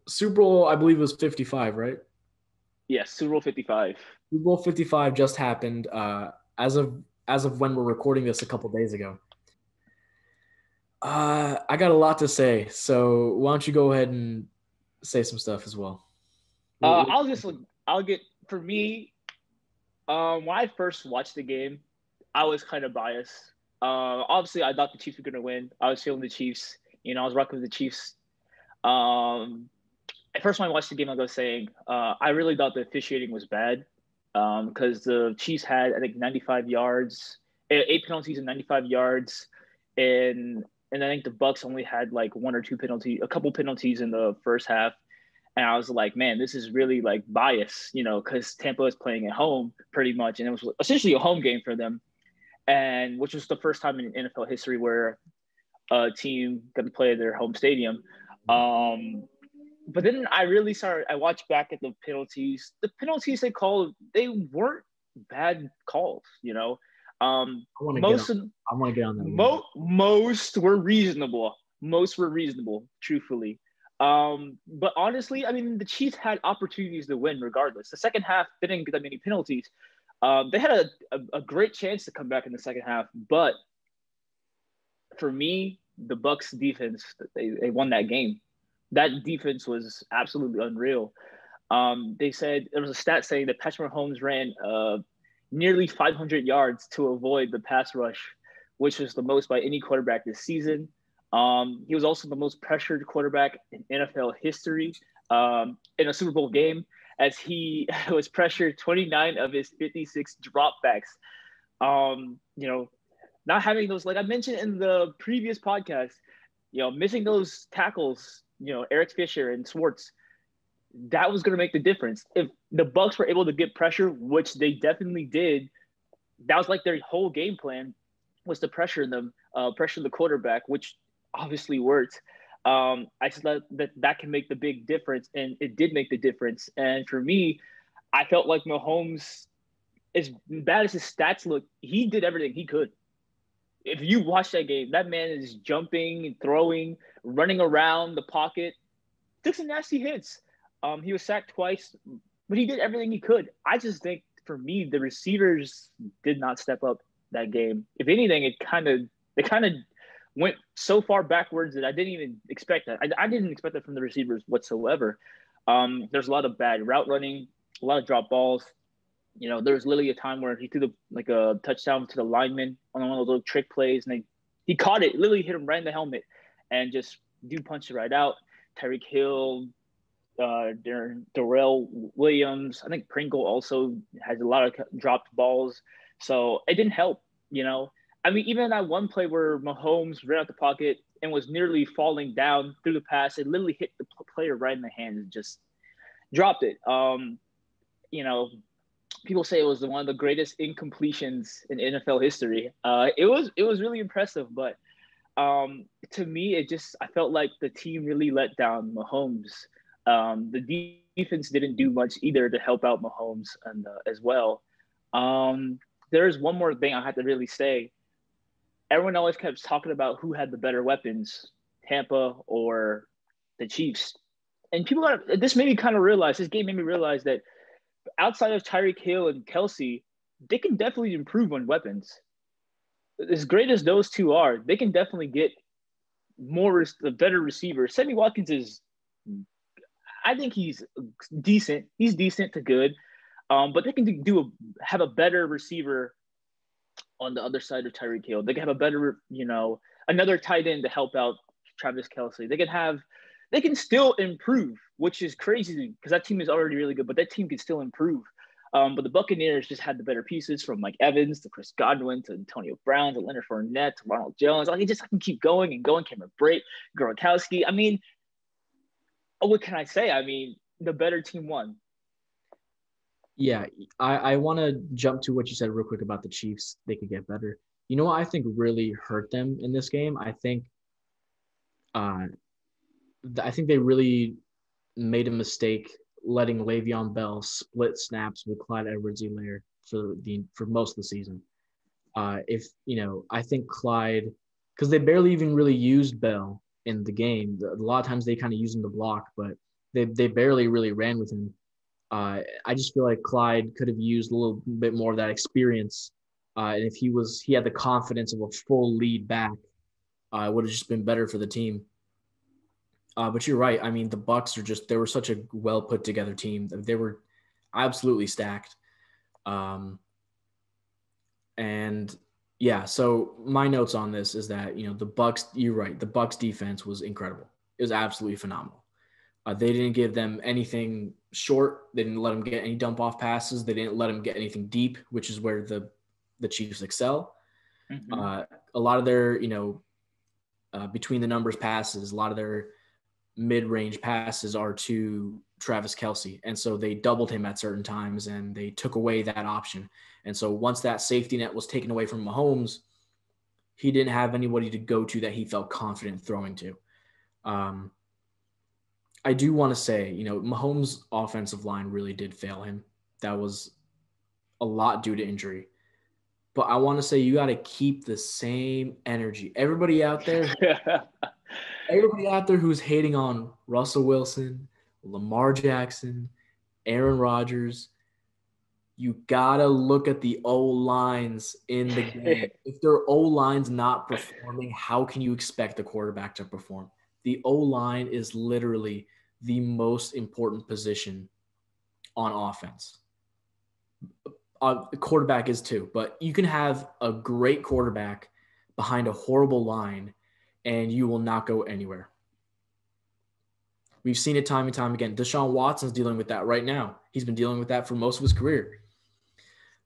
Super Bowl, I believe, was 55, right? Yes, Super Bowl 55. Super Bowl 55 just happened as of when we're recording this a couple days ago. I got a lot to say, so why don't you go ahead and say some stuff as well. Uh, What- I'll just I'll get for me. When I first watched the game, I was kind of biased. Obviously, I thought the Chiefs were going to win. I was feeling the Chiefs. I was rocking with the Chiefs. Um, at first, when I watched the game, I was saying I really thought the officiating was bad because the Chiefs had, I think, 95 yards, 8 penalties and 95 yards, and I think the Bucks only had like one or two penalties, a couple penalties in the first half. And I was like, man, this is really like bias, because Tampa is playing at home pretty much, and it was essentially a home game for them, and which was the first time in NFL history where a team got to play at their home stadium. Um, but then I really started. I watched back at the penalties. The penalties they called, they weren't bad calls. I want to get on. Most of I want to get on that with you. most were reasonable. Most were reasonable, truthfully. But honestly, I mean, the Chiefs had opportunities to win regardless. The second half, they didn't get that many penalties. They had a great chance to come back in the second half, but for me, the Bucks defense, they won that game. That defense was absolutely unreal. They said there was a stat saying that Patrick Mahomes ran nearly 500 yards to avoid the pass rush, which was the most by any quarterback this season. He was also the most pressured quarterback in NFL history in a Super Bowl game, as he was pressured 29 of his 56 dropbacks. Not having those, like I mentioned in the previous podcast, missing those tackles, Eric Fisher and Swartz, that was going to make the difference. If the Bucks were able to get pressure, which they definitely did, that was like their whole game plan was to pressure them, pressure the quarterback, which obviously worked. I just thought that can make the big difference, and it did make the difference. And for me, I felt like Mahomes, as bad as his stats look, he did everything he could. If you watch that game, that man is jumping and throwing, running around the pocket, took some nasty hits. He was sacked twice, but he did everything he could. I just think for me, the receivers did not step up that game. If anything, it kind of went so far backwards that I didn't even expect that. I didn't expect that from the receivers whatsoever. There's a lot of bad route running, a lot of drop balls. There was literally a time where he threw like a touchdown to the lineman on one of those little trick plays, and he caught it, literally hit him right in the helmet, and just dude punched it right out. Tyreek Hill, Darrell Williams, I think Pringle also has a lot of dropped balls, so it didn't help. I mean, even that one play where Mahomes ran out the pocket and was nearly falling down through the pass, it literally hit the player right in the hand and just dropped it. You know, People say it was one of the greatest incompletions in NFL history. It was really impressive, but to me, I felt like the team really let down Mahomes. The defense didn't do much either to help out Mahomes and as well. There's one more thing I have to really say. Everyone always kept talking about who had the better weapons, Tampa or the Chiefs, and this made me kind of realize this game made me realize that outside of Tyreek Hill and Kelsey, they can definitely improve on weapons. As great as those two are, they can definitely get the better receiver. Sammy Watkins is, I think he's decent. He's decent to good, but they can have a better receiver on the other side of Tyreek Hill. They can have a better, another tight end to help out Travis Kelsey. They can still improve, which is crazy because that team is already really good, but that team can still improve. But the Buccaneers just had the better pieces from Mike Evans to Chris Godwin to Antonio Brown to Leonard Fournette to Ronald Jones. I can keep going and going. Cameron Brate, Gronkowski. I mean, what can I say? I mean, the better team won. Yeah, I want to jump to what you said real quick about the Chiefs. They could get better. You know what I think really hurt them in this game? Uh, I think they really made a mistake letting Le'Veon Bell split snaps with Clyde Edwards-Helaire for most of the season. If I think Clyde, because they barely even really used Bell in the game. A lot of times they kind of use him to block, but They barely really ran with him. I just feel like Clyde could have used a little bit more of that experience. And if he had the confidence of a full lead back, it would have just been better for the team. But you're right. I mean, the Bucks they were such a well put together team. They were absolutely stacked. And yeah, so my notes on this is that, the Bucks, you're right. The Bucks defense was incredible. It was absolutely phenomenal. They didn't give them anything short. They didn't let them get any dump off passes. They didn't let them get anything deep, which is where the Chiefs excel. Mm-hmm. A lot of their, between the numbers passes, a lot of their mid-range passes are to Travis Kelce. And so they doubled him at certain times and they took away that option. And so once that safety net was taken away from Mahomes, he didn't have anybody to go to that he felt confident throwing to. I do want to say, Mahomes' offensive line really did fail him. That was a lot due to injury. But I want to say you got to keep the same energy. Everybody out there who's hating on Russell Wilson, Lamar Jackson, Aaron Rodgers, you got to look at the O-lines in the game. If their O-line's not performing, how can you expect the quarterback to perform? The O-line is literally the most important position on offense. The quarterback is too, but you can have a great quarterback behind a horrible line and you will not go anywhere. We've seen it time and time again. Deshaun Watson's dealing with that right now. He's been dealing with that for most of his career.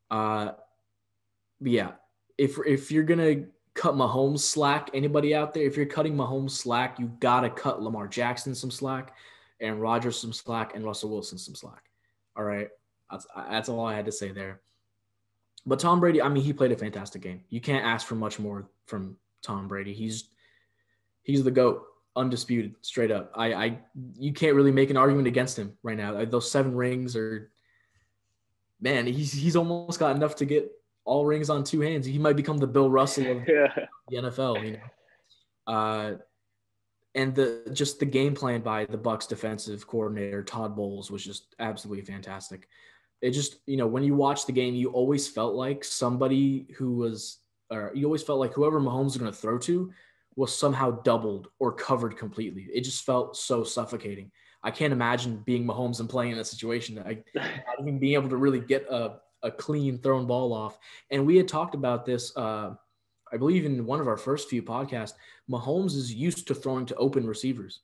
But yeah, if you're going to cut Mahomes slack, anybody out there, if you're cutting Mahomes slack, you got to cut Lamar Jackson some slack, and Rodgers some slack, and Russell Wilson some slack. All right? That's all I had to say there. But Tom Brady, I mean, he played a fantastic game. You can't ask for much more from Tom Brady. He's the GOAT, undisputed, straight up. You can't really make an argument against him right now. Those 7 rings are, man, he's almost got enough to get all rings on 2 hands. He might become the Bill Russell of the NFL, and the game plan by the Bucs defensive coordinator Todd Bowles was just absolutely fantastic. It just, when you watch the game, you always felt like somebody you always felt like whoever Mahomes was going to throw to was somehow doubled or covered completely. It just felt so suffocating. I can't imagine being Mahomes and playing in that situation. Not even being able to really get a clean thrown ball off. And we had talked about this, I believe in one of our first few podcasts. Mahomes is used to throwing to open receivers.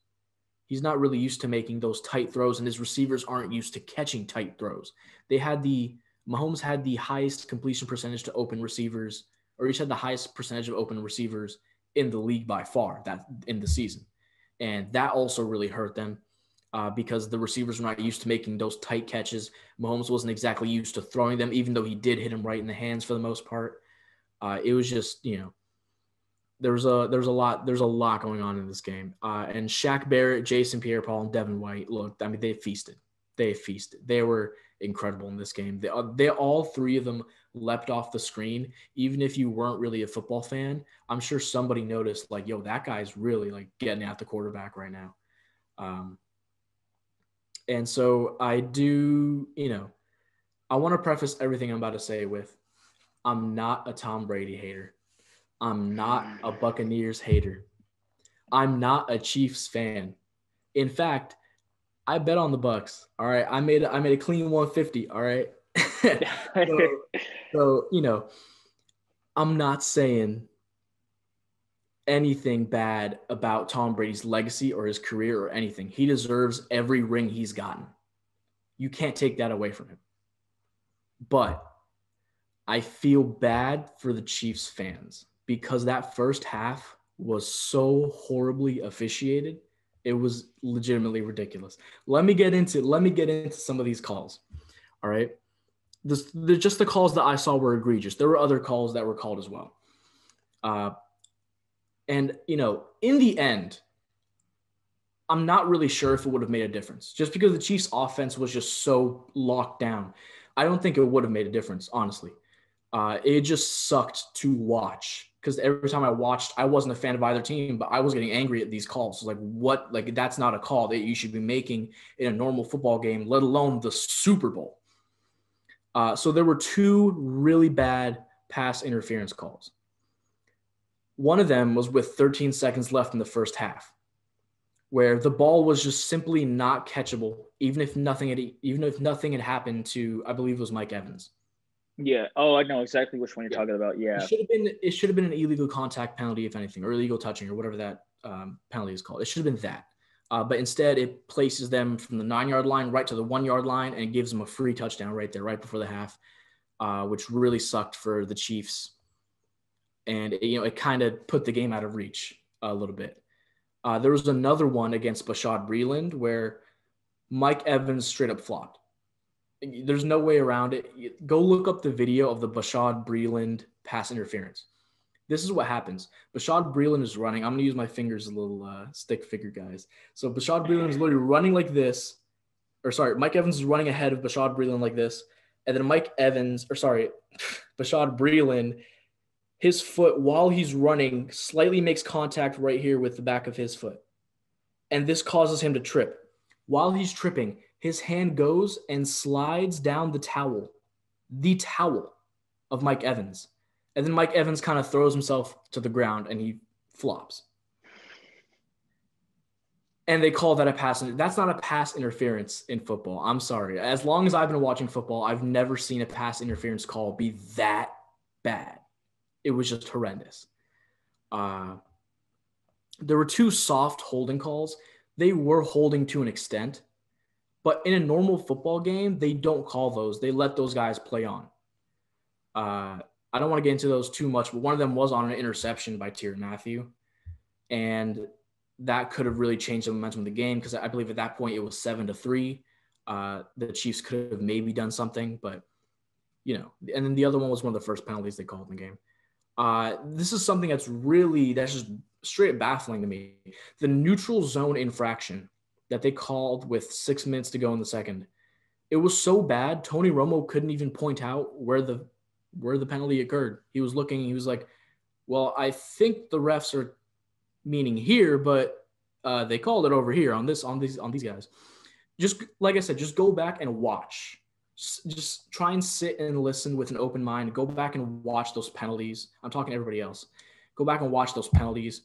He's not really used to making those tight throws, and his receivers aren't used to catching tight throws. Mahomes had the highest completion percentage to open receivers, or each had the highest percentage of open receivers in the league by far that in the season. And that also really hurt them because the receivers were not used to making those tight catches. Mahomes wasn't exactly used to throwing them, even though he did hit him right in the hands for the most part. It was just, there's a lot going on in this game. And Shaq Barrett, Jason Pierre-Paul, and Devin White, look, I mean, they feasted. They were incredible in this game. They all 3 of them leapt off the screen. Even if you weren't really a football fan, I'm sure somebody noticed, like, yo, that guy's really like getting at the quarterback right now. And so I do, I want to preface everything I'm about to say with, I'm not a Tom Brady hater. I'm not a Buccaneers hater. I'm not a Chiefs fan. In fact, I bet on the Bucks. All right, I made a clean 150. All right, so I'm not saying anything bad about Tom Brady's legacy or his career or anything. He deserves every ring he's gotten. You can't take that away from him. But I feel bad for the Chiefs fans because that first half was so horribly officiated. It was legitimately ridiculous. Let me get into some of these calls. All right. Just the calls that I saw were egregious. There were other calls that were called as well. And in the end, I'm not really sure if it would have made a difference. Just because the Chiefs' offense was just so locked down, I don't think it would have made a difference, honestly. It just sucked to watch because every time I watched, I wasn't a fan of either team, but I was getting angry at these calls. Like, what? Like, that's not a call that you should be making in a normal football game, let alone the Super Bowl. So there were two really bad pass interference calls. One of them was with 13 seconds left in the first half, where the ball was just simply not catchable, even if nothing had happened to, I believe it was Mike Evans. Yeah. Oh, I know exactly which one you're talking about. Yeah. It should have been an illegal contact penalty, if anything, or illegal touching, or whatever that penalty is called. It should have been that. But instead, it places them from the 9-yard line right to the 1-yard line and gives them a free touchdown right there, right before the half, which really sucked for the Chiefs. And it kind of put the game out of reach a little bit. There was another one against Bashaud Breeland where Mike Evans straight up flopped. There's no way around it. Go look up the video of the Bashaud Breeland pass interference. This is what happens. Bashaud Breeland is running. I'm going to use my fingers, a little stick figure, guys. So Bashaud Breeland is literally running like this. Mike Evans is running ahead of Bashaud Breeland like this. And then Bashaud Breeland, his foot, while he's running, slightly makes contact right here with the back of his foot. And this causes him to trip. While he's tripping, his hand goes and slides down the towel of Mike Evans. And then Mike Evans kind of throws himself to the ground and he flops. And they call that a pass. That's not a pass interference in football. I'm sorry. As long as I've been watching football, I've never seen a pass interference call be that bad. It was just horrendous. There were two soft holding calls. They were holding to an extent. But in a normal football game, they don't call those. They let those guys play on. I don't want to get into those too much, but one of them was on an interception by Tyrann Mathieu. And that could have really changed the momentum of the game because I believe at that point it was 7-3. The Chiefs could have maybe done something, but, and then the other one was one of the first penalties they called in the game. This is something that's just straight baffling to me. The neutral zone infraction that they called with 6 minutes to go in the second. It was so bad, Tony Romo couldn't even point out where the penalty occurred. He was looking, he was like, well, I think the refs are meaning here, but they called it over here on these guys. Just like I said, just go back and watch. Just try and sit and listen with an open mind. Go back and watch those penalties. I'm talking to everybody else. Go back and watch those penalties.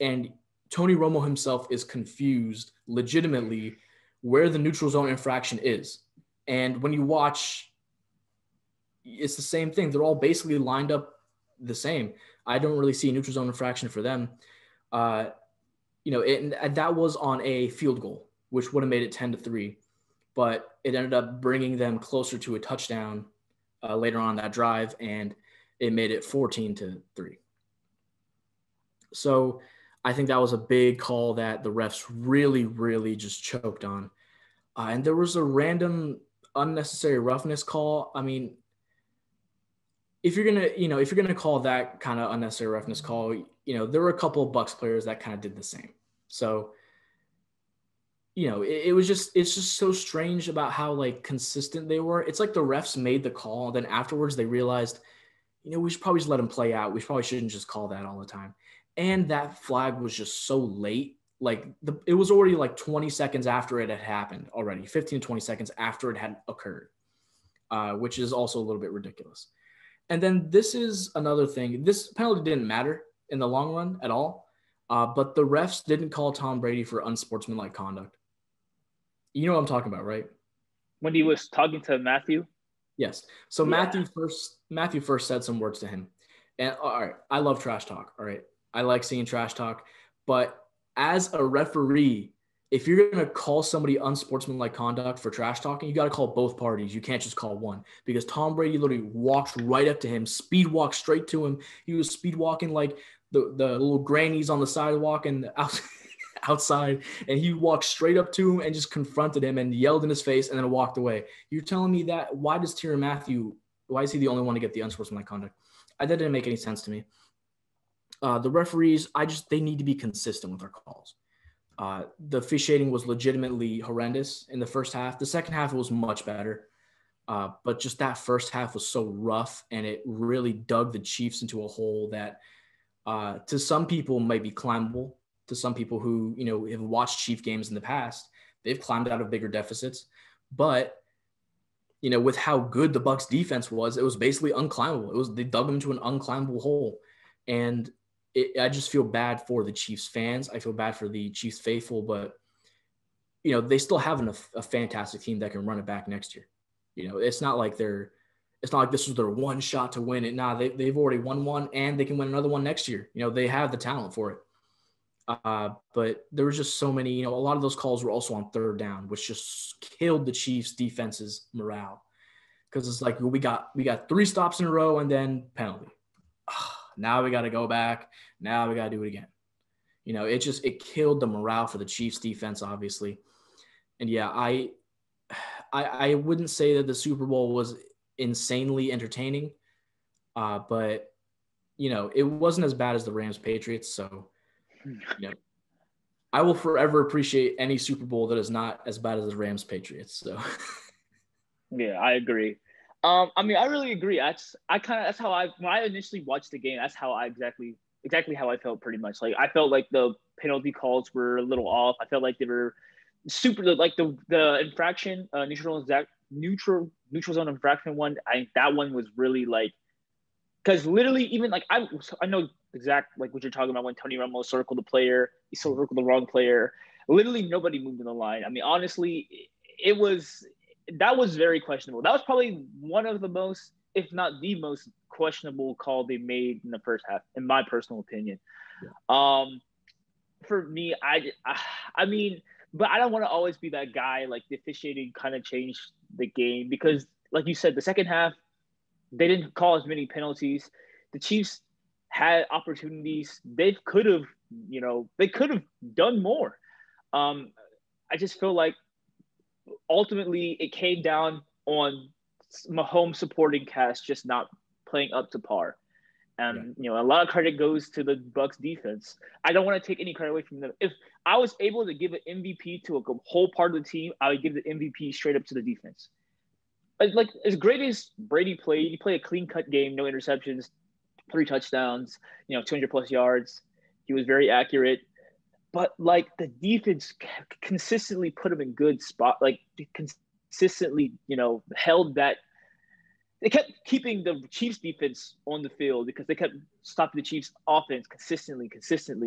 And Tony Romo himself is confused legitimately where the neutral zone infraction is. And when you watch, it's the same thing. They're all basically lined up the same. I don't really see a neutral zone infraction for them. That was on a field goal, which would have made it 10-3, but it ended up bringing them closer to a touchdown later on that drive, and it made it 14-3. So I think that was a big call that the refs really, really just choked on. And there was a random unnecessary roughness call. I mean, if you're gonna call that kind of unnecessary roughness call, there were a couple of Bucs players that kind of did the same. So, it's just so strange about how consistent they were. It's like the refs made the call, and then afterwards they realized, we should probably just let them play out. We probably shouldn't just call that all the time. And that flag was just so late. It was already 20 seconds after it had happened already, 15 to 20 seconds after it had occurred, which is also a little bit ridiculous. And then this is another thing. This penalty didn't matter in the long run at all, but the refs didn't call Tom Brady for unsportsmanlike conduct. You know what I'm talking about, right? When he was talking to Mathieu? Yes. So Yeah. Mathieu first said some words to him. And all right, I love trash talk, all right? I like seeing trash talk. But as a referee, if you're going to call somebody unsportsmanlike conduct for trash talking, you got to call both parties. You can't just call one, because Tom Brady literally walked right up to him, speed walked straight to him. He was speed walking like the little grannies on the sidewalk and outside, and he walked straight up to him and just confronted him and yelled in his face and then walked away. You're telling me that? Why is he the only one to get the unsportsmanlike conduct? That didn't make any sense to me. The referees, they need to be consistent with their calls. The officiating was legitimately horrendous in the first half. The second half, it was much better. But just that first half was so rough, and it really dug the Chiefs into a hole that to some people might be climbable. To some people who have watched Chief games in the past, they've climbed out of bigger deficits. But with how good the Bucs defense was, it was basically unclimbable. They dug them into an unclimbable hole, and I just feel bad for the Chiefs fans. I feel bad for the Chiefs faithful, but they still have a fantastic team that can run it back next year. It's not like this was their one shot to win it. Nah, they've already won one, and they can win another one next year. They have the talent for it. But there was just so many, a lot of those calls were also on third down, which just killed the Chiefs defense's morale. Because it's like, we got 3 stops in a row and then penalty. Now we got to go back. Now we got to do it again. It killed the morale for the Chiefs defense, obviously. And yeah, I wouldn't say that the Super Bowl was insanely entertaining, but it wasn't as bad as the Rams Patriots. So, I will forever appreciate any Super Bowl that is not as bad as the Rams Patriots. So, yeah, I agree. I really agree. That's how when I initially watched the game, that's how I exactly how I felt pretty much. Like, I felt like the penalty calls were a little off. I felt like they were super, like the infraction, neutral zone infraction one. That one was really like, because literally even like I know exact like what you're talking about when Tony Romo circled the player, he circled the wrong player. Literally nobody moved in the line. Honestly, that was very questionable. That was probably one of the most, if not the most questionable call they made in the first half, in my personal opinion. Yeah. For me, but I don't want to always be that guy. Like, the officiating kind of changed the game because, like you said, the second half, they didn't call as many penalties. The Chiefs had opportunities. They could have done more. I just feel like ultimately it came down on Mahomes supporting cast just not playing up to par. And a lot of credit goes to the Bucs defense. I don't want to take any credit away from them. If I was able to give an MVP to a whole part of the team, I would give the MVP straight up to the defense. Like, as great as Brady played, he played a clean-cut game, no interceptions, 3 touchdowns, 200-plus yards. He was very accurate. But, like, the defense consistently put him in good spot. Like, consistently, held that. They kept keeping the Chiefs defense on the field because they kept stopping the Chiefs offense consistently.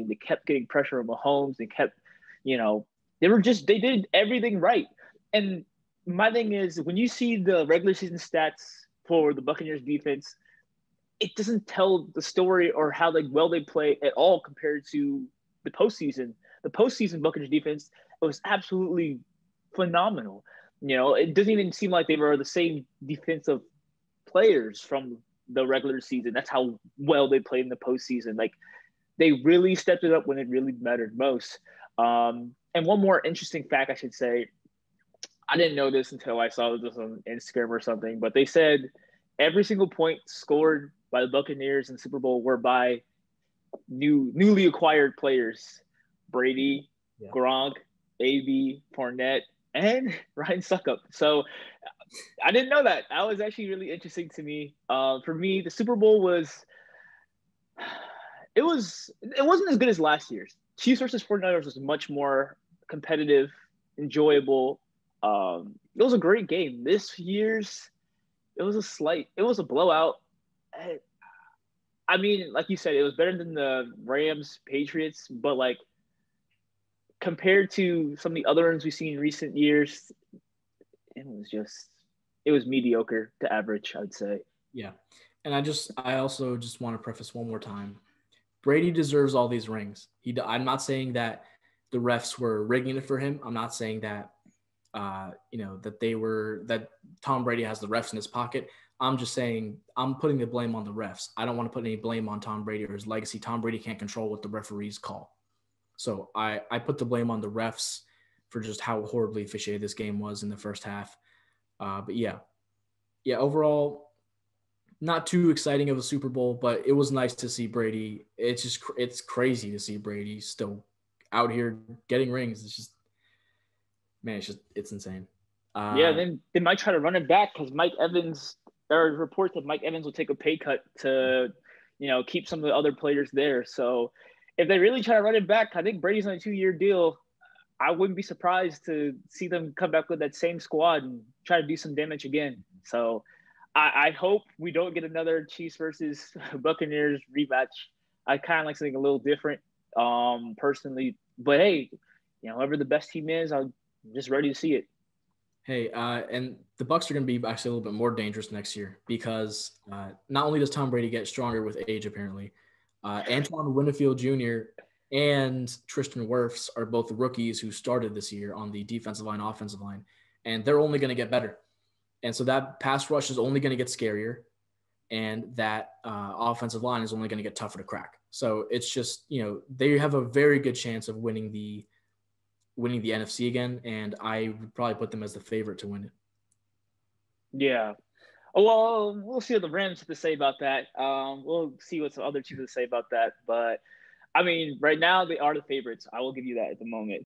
They kept getting pressure on Mahomes. They kept, they did everything right. And my thing is, when you see the regular season stats for the Buccaneers defense, it doesn't tell the story or how well they play at all compared to the postseason. The postseason Buccaneers defense was absolutely phenomenal. It doesn't even seem like they were the same defensive players from the regular season. That's how well they played in the postseason. Like, they really stepped it up when it really mattered most. And one more interesting fact, I should say, I didn't know this until I saw this on Instagram or something, but they said every single point scored by the Buccaneers in Super Bowl were by newly acquired players: Brady, Gronk, AB, Fournette, and Ryan Suckup. So I didn't know that. That was actually really interesting to me. For me, the Super Bowl it wasn't as good as last year's. Chiefs versus 49ers was much more competitive, enjoyable. It was a great game. This year's, it was a blowout. Like you said, it was better than the Rams Patriots, but like, compared to some of the other ones we've seen in recent years, it was mediocre to average, I'd say. Yeah. And I also just want to preface one more time. Brady deserves all these rings. I'm not saying that the refs were rigging it for him. I'm not saying that, that Tom Brady has the refs in his pocket. I'm just saying I'm putting the blame on the refs. I don't want to put any blame on Tom Brady or his legacy. Tom Brady can't control what the referees call. So I put the blame on the refs for just how horribly officiated this game was in the first half. But yeah, overall, not too exciting of a Super Bowl, but it was nice to see Brady. It's crazy to see Brady still out here getting rings. It's insane. Yeah, Uh, then they might try to run it back because Mike Evans. There are reports that Mike Evans will take a pay cut to, keep some of the other players there. So if they really try to run it back, I think Brady's on a 2-year deal. I wouldn't be surprised to see them come back with that same squad and try to do some damage again. So I hope we don't get another Chiefs versus Buccaneers rematch. I kind of like something a little different, personally. But hey, whoever the best team is, I'm just ready to see it. Hey, and the Bucks are going to be actually a little bit more dangerous next year because not only does Tom Brady get stronger with age, apparently, Antoine Winfield Jr. and Tristan Wirfs are both rookies who started this year on the defensive line, offensive line, and they're only going to get better. And so that pass rush is only going to get scarier, and that offensive line is only going to get tougher to crack. So it's just, they have a very good chance of winning the NFC again, and I would probably put them as the favorite to win it. Yeah. Oh, well, we'll see what the Rams have to say about that. We'll see what some other teams have to say about that. But I mean, right now they are the favorites. I will give you that at the moment.